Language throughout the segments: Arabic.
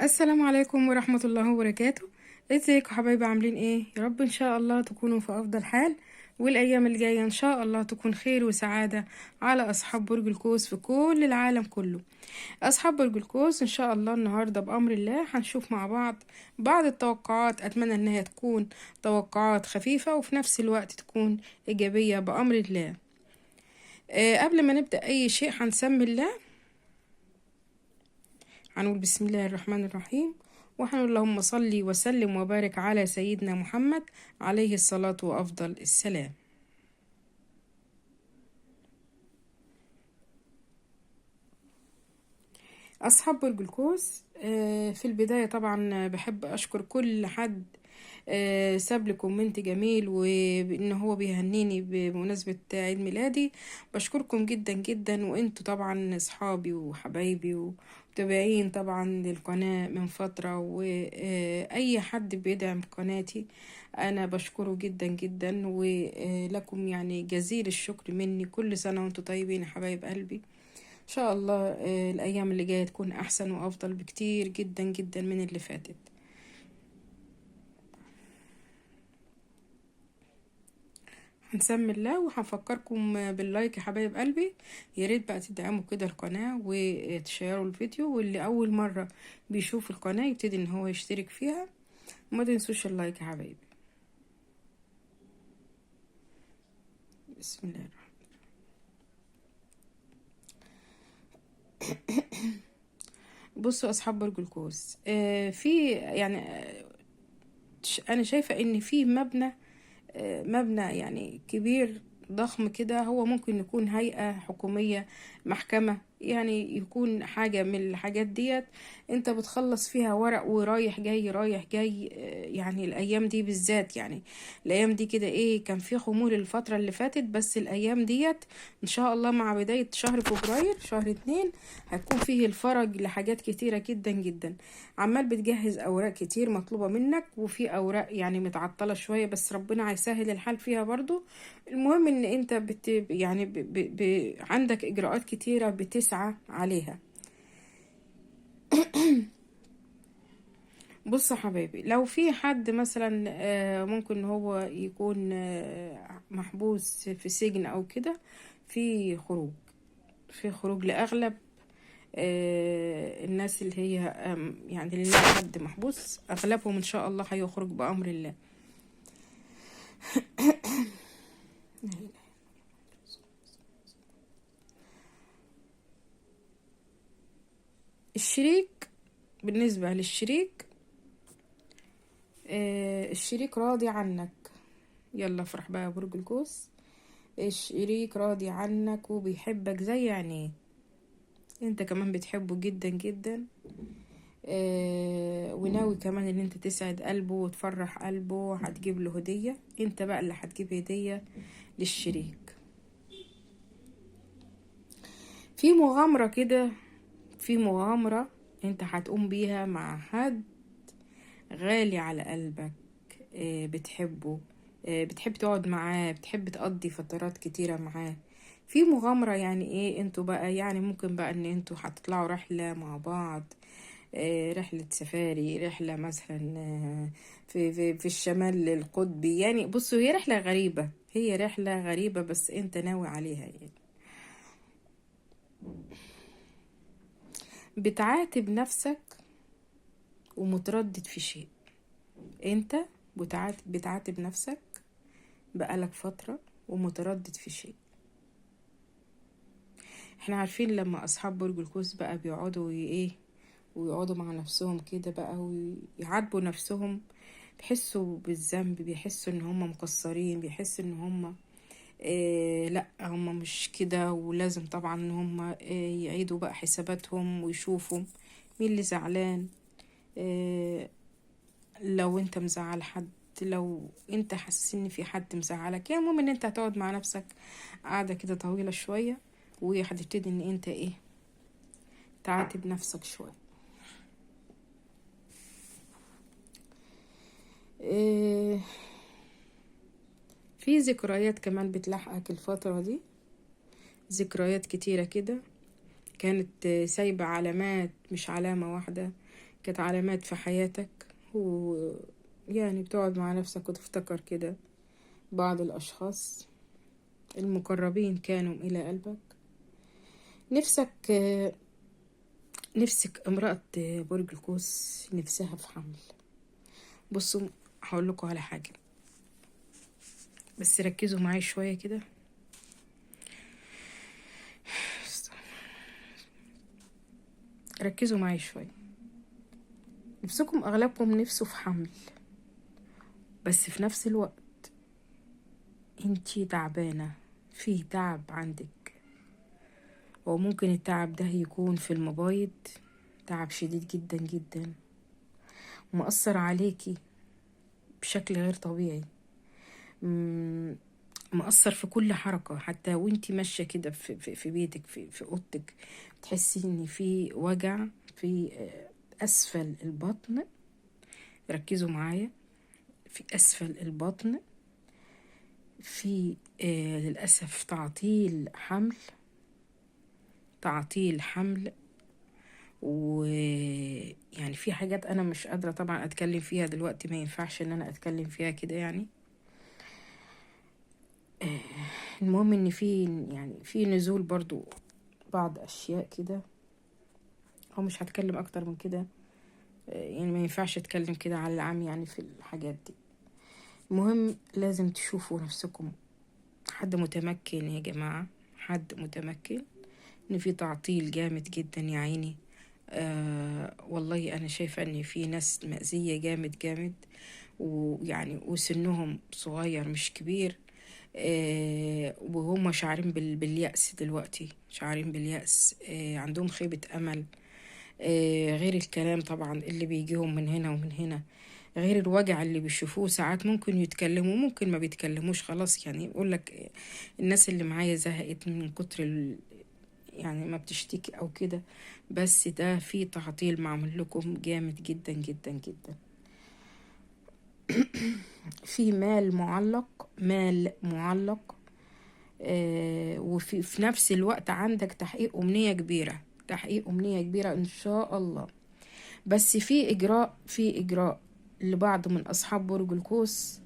السلام عليكم ورحمة الله وبركاته. ازيكم حبايبي؟ عاملين ايه؟ يا رب ان شاء الله تكونوا في افضل حال، والايام الجاية ان شاء الله تكون خير وسعادة على اصحاب برج القوس في كل العالم كله. اصحاب برج القوس ان شاء الله النهاردة بامر الله هنشوف مع بعض التوقعات، اتمنى انها تكون توقعات خفيفة وفي نفس الوقت تكون ايجابية بامر الله. قبل ما نبدأ اي شيء هنسمي الله، هنقول بسم الله الرحمن الرحيم، وهنقول اللهم صل وسلم وبارك على سيدنا محمد عليه الصلاة وأفضل السلام. أصحاب برج القوس، في البداية طبعا بحب أشكر كل حد ساب لي كومنت جميل وان هو بيهنيني بمناسبة عيد ميلادي. بشكركم جدا جدا، وانتوا طبعا اصحابي وحبايبي ومتابعين طبعا للقناة من فترة، واي حد بيدعم قناتي انا بشكره جدا جدا، ولكم يعني جزيل الشكر مني. كل سنة وانتوا طيبين يا حبايب قلبي. ان شاء الله الايام اللي جاية تكون احسن وافضل بكتير جدا جدا من اللي فاتت. هنسمي الله وهنفكركم باللايك يا حبايب قلبي. يا ريت بقى تدعموا كده القناة وتشيروا الفيديو، واللي أول مرة بيشوف القناة يبتدي إن هو يشترك فيها، وما تنسوش اللايك يا حبايبي. بسم الله الرحمن. بصوا أصحاب برج القوس، في يعني أنا شايفة إن في مبنى يعني كبير ضخم كده، هو ممكن يكون هيئة حكومية، محكمة، يعني يكون حاجة من الحاجات ديت. انت بتخلص فيها ورق ورايح جاي رايح جاي، يعني الأيام دي بالذات، يعني الأيام دي كده ايه، كان في خمول الفترة اللي فاتت، بس الأيام ديت ان شاء الله مع بداية شهر فبراير شهر 2 هيكون فيه الفرج لحاجات كتيرة جدا جدا. عمال بتجهز اوراق كتير مطلوبة منك، وفي اوراق يعني متعطلة شوية بس ربنا هيسهل الحال فيها برضو. المهم ان انت يعني عندك اجراءات كتيرة بتسعى عليها. بص يا حبايبي، لو في حد مثلا ممكن هو يكون محبوس في سجن او كده، في خروج، في خروج لأغلب الناس اللي هي يعني اللي لها حد محبوس، أغلبهم إن شاء الله هيخرج بأمر الله. الشريك، بالنسبة للشريك، الشريك راضي عنك. يلا افرح بقى يا برج القوس. الشريك راضي عنك وبيحبك زي عينيه، انت كمان بتحبه جدا جدا. وناوي كمان ان انت تسعد قلبه وتفرح قلبه، هتجيب له هدية، انت بقى اللي هتجيب هدية للشريك. في مغامرة كده، في مغامرة انت هتقوم بيها مع حد غالي على قلبك، بتحبه، بتحب تقعد معاه، بتحب تقضي فترات كتيرة معاه. في مغامرة، يعني ايه، انتوا بقى يعني ممكن بقى ان انتوا هتطلعوا رحلة مع بعض، رحلة سفاري، رحلة مثلا في الشمال القطبي. يعني بصوا، هي رحلة غريبة، هي رحلة غريبة بس انت ناوي عليها يعني. بتعاتب نفسك ومتردد في شيء، انت بتعاتب نفسك بقالك فترة ومتردد في شيء. احنا عارفين لما اصحاب برج القوس بقى بيقعدوا ايه، ويقعدوا مع نفسهم كده بقى ويعاتبوا نفسهم، بيحسوا بالذنب، بيحسوا ان هم مقصرين، بيحسوا ان هم لا هم مش كده، ولازم طبعا ان هم يعيدوا بقى حساباتهم ويشوفوا مين اللي زعلان. آه لو انت مزعل حد، لو انت حاسس ان في حد مزعلك، يعني المهم ان انت هتقعد مع نفسك قاعدة كده طويلة شوية، وهتبتدي ان انت ايه، تعاتب نفسك شوية. إيه، في ذكريات كمان بتلحقك الفترة دي، ذكريات كتيرة كده. كانت سايبة علامات، مش علامة واحدة، كانت علامات في حياتك. ويعني بتقعد مع نفسك وتفتكر كده بعض الأشخاص المقربين كانوا إلى قلبك. نفسك نفسك امرأة برج القوس نفسها في حمل. بصوا، هقول لكم على حاجة، بس ركزوا معايا شوية كده. ركزوا معايا شوية. نفسكم أغلبكم نفسه في حمل، بس في نفس الوقت انتي تعبانة، في تعب عندك، وممكن التعب ده يكون في المبايض، تعب شديد جدا جدا مؤثر عليكي بشكل غير طبيعي. مؤثر في كل حركة، حتى وانتي ماشية كده في بيتك، في اوضتك، تحسي ان في وجع في اسفل البطن. ركزوا معايا، في اسفل البطن في للأسف تعطيل حمل. ويعني في حاجات انا مش قادرة طبعا اتكلم فيها دلوقتي، ما ينفعش ان انا اتكلم فيها كده يعني. المهم ان في نزول برضو بعض اشياء كده، او مش هتكلم اكتر من كده. يعني ما ينفعش اتكلم كده على العام يعني في الحاجات دي. المهم لازم تشوفوا نفسكم حد متمكن يا جماعة، حد متمكن. ان في تعطيل جامد جدا يا عيني. والله انا شايفة ان في ناس مأذية جامد جامد، ويعني وسنهم صغير مش كبير. وهم شعرين باليأس دلوقتي، شعرين باليأس، عندهم خيبة أمل. غير الكلام طبعا اللي بيجيهم من هنا ومن هنا، غير الوجع اللي بيشوفوه. ساعات ممكن يتكلموا، ممكن ما بيتكلموش خلاص، يعني يقول لك الناس اللي معايا زهقت من كتر يعني ما بتشتكي او كده. بس ده في تعطيل معمول لكم جامد جدا جدا جدا. في مال معلق. وفي نفس الوقت عندك تحقيق أمنية كبيرة، تحقيق أمنية كبيرة إن شاء الله. بس في إجراء لبعض من أصحاب برج القوس،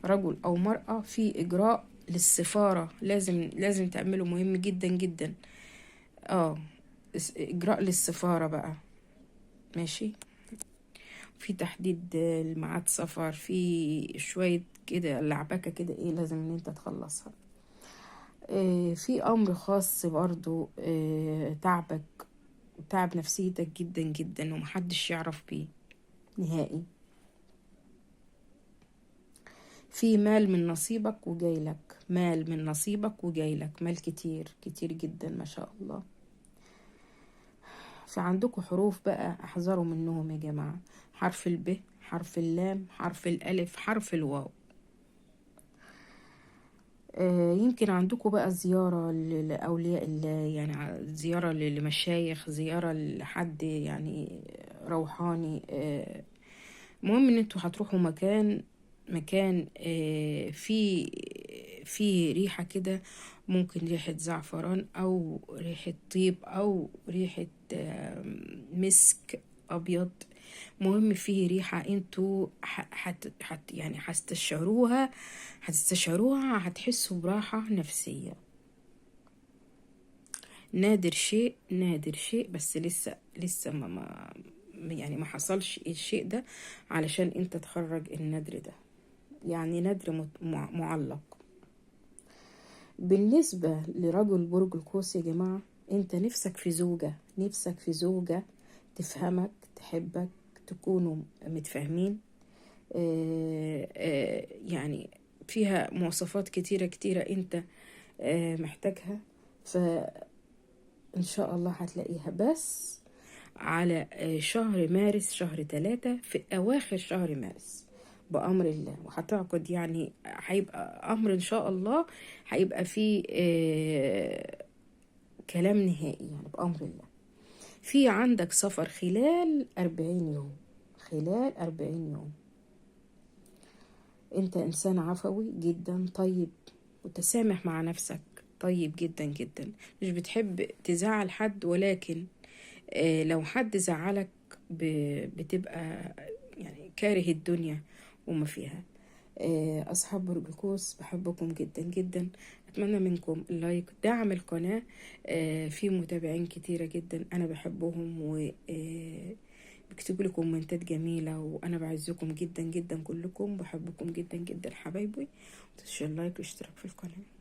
رجل أو مرأة، في إجراء للسفارة لازم تعمله، مهم جدا جدا. اه إجراء للسفارة بقى، ماشي. في تحديد الميعاد سفر، في شوية كده لعبكة كده ايه لازم ان انت تخلصها. في امر خاص برضو تعب نفسيتك جدا جدا ومحدش يعرف بيه نهائي. في مال من نصيبك وجايلك، مال من نصيبك وجايلك، مال كتير كتير جدا ما شاء الله. فعندكم حروف بقى احذروا منهم يا جماعة، حرف الب، حرف اللام، حرف الالف، حرف الواو. يمكن عندكم بقى زيارة لأولياء الله، يعني زيارة لمشايخ، زيارة لحد يعني روحاني. مهم ان انتوا هتروحوا مكان في ريحة كده، ممكن ريحة زعفران او ريحة طيب او ريحة مسك ابيض. مهم فيه ريحة انتوا يعني هتستشعروها، هتحسوا براحة نفسية. نادر شيء بس لسه يعني ما حصلش الشيء ده علشان انت تخرج النادر ده، يعني نادر معلق. بالنسبة لرجل برج القوس يا جماعة، انت نفسك في زوجة تفهمك، تحبك، تكونوا متفاهمين. يعني فيها مواصفات كتيرة كتيرة انت محتاجها، فإن شاء الله هتلاقيها. بس على شهر مارس، شهر 3، في أواخر شهر مارس بأمر الله، وهتعقد يعني هيبقى أمر إن شاء الله، هيبقى فيه كلام نهائي يعني بأمر الله. في عندك سفر خلال 40 يوم، خلال 40 يوم. انت انسان عفوي جدا، طيب، متسامح مع نفسك، طيب جدا جدا، مش بتحب تزعل حد، ولكن لو حد زعلك بتبقى يعني كاره الدنيا وما فيها. أصحاب برج القوس بحبكم جدا جدا، أتمنى منكم اللايك، دعم القناة. في متابعين كتيرة جدا أنا بحبهم، و بيكتبوا لي كومنتات جميلة، وأنا بعزكم جدا جدا كلكم، بحبكم جدا جدا حبايبي. متنسوش اللايك والاشتراك في القناة.